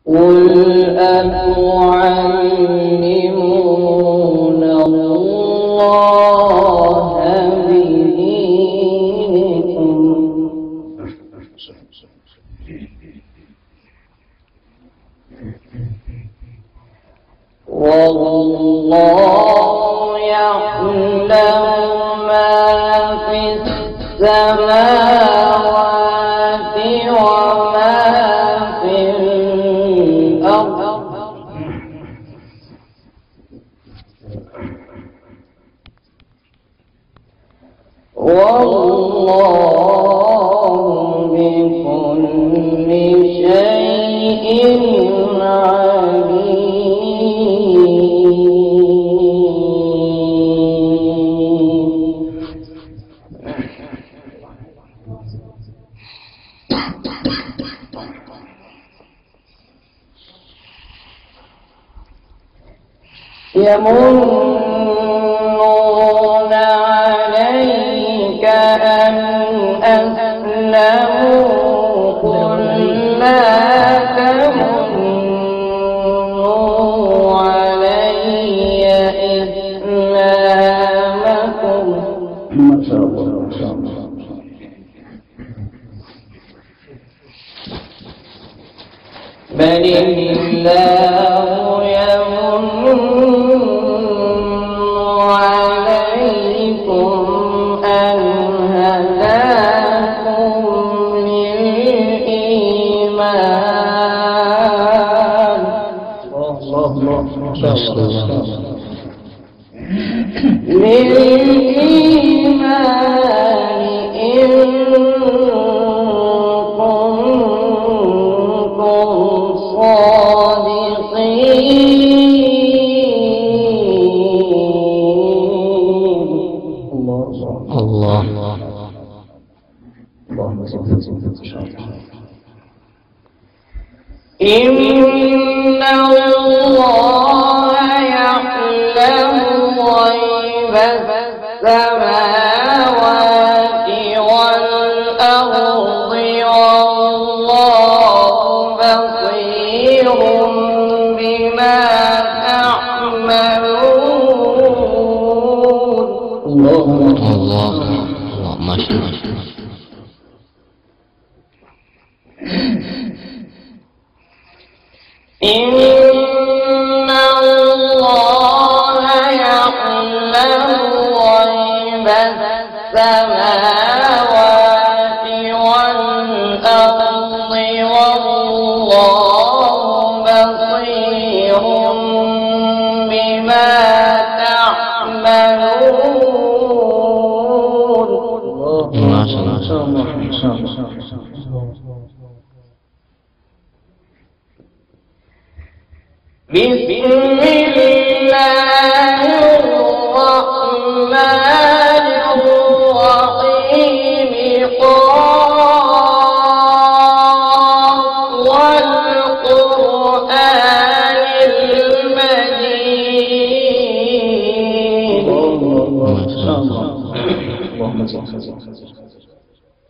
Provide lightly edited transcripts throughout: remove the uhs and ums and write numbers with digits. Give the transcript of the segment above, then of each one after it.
قل أتعلمون الله بدينكم والله يعلم ما في السماوات وما في الأرض والله بكل شيء عليم. يمنون عليك أن أسلموا قل لا تمنوا علي إسلامكم بل الله يمن عليكم أن هداكم للإيمان إن كنتم صادقين. الله إن الله يعلم غيب السماوات والأرض والله بصير بما تعملون. الله ما شاء الله. إن الله يعلم غيب السماوات والأرض والله بصير بما تعملون. ما شاء الله. بسم الله الرحمن الرحيم قاف والقرآن المجيد.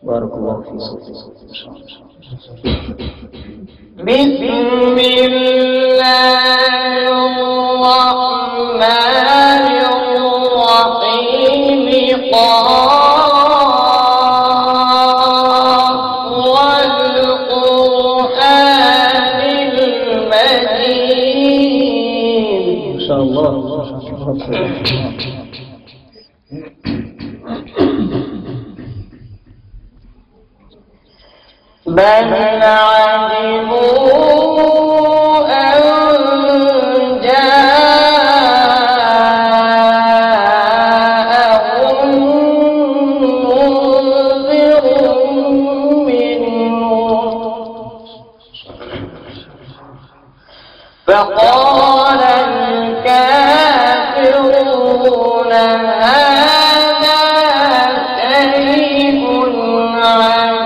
بارك الله في صوتك. بسم الله الرحمن الرحيم قاف والقرآن المجيد. إن شاء الله. بل عجبوا أن جاءهم منذر منهم فقال الكافرون هذا شيء عجيب.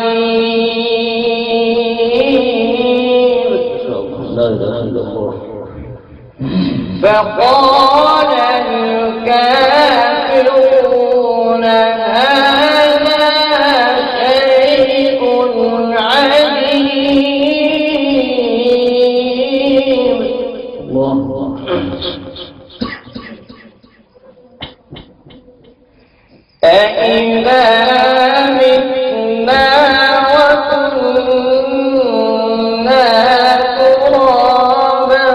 فقال الكافرون هذا شيء عجيب. أإذا متنا وكنا ترابا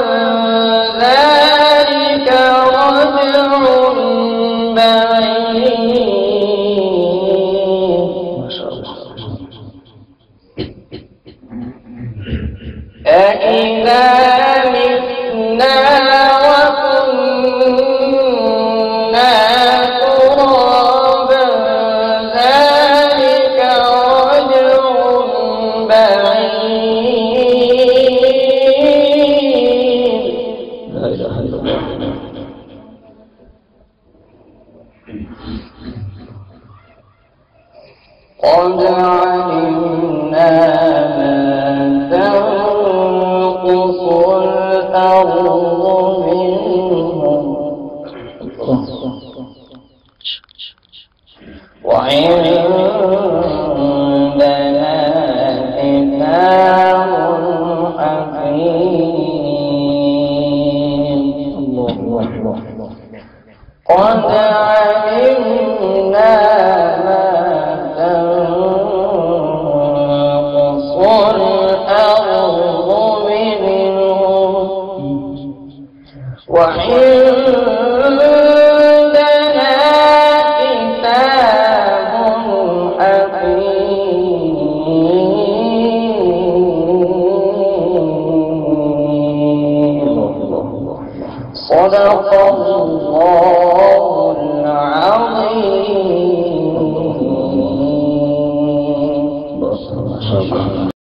ذلك رجع بعيد. ما شاء الله. أإذا متنا وكنا ترابا ذلك رجع بعيد. لا إله إلا الله. قد علمنا ما تنقص الأرض منهم وعندنا كتاب حكيم. قد علمنا ما تنقص الأرض منهم وعندنا كتاب حكيم. صدق الله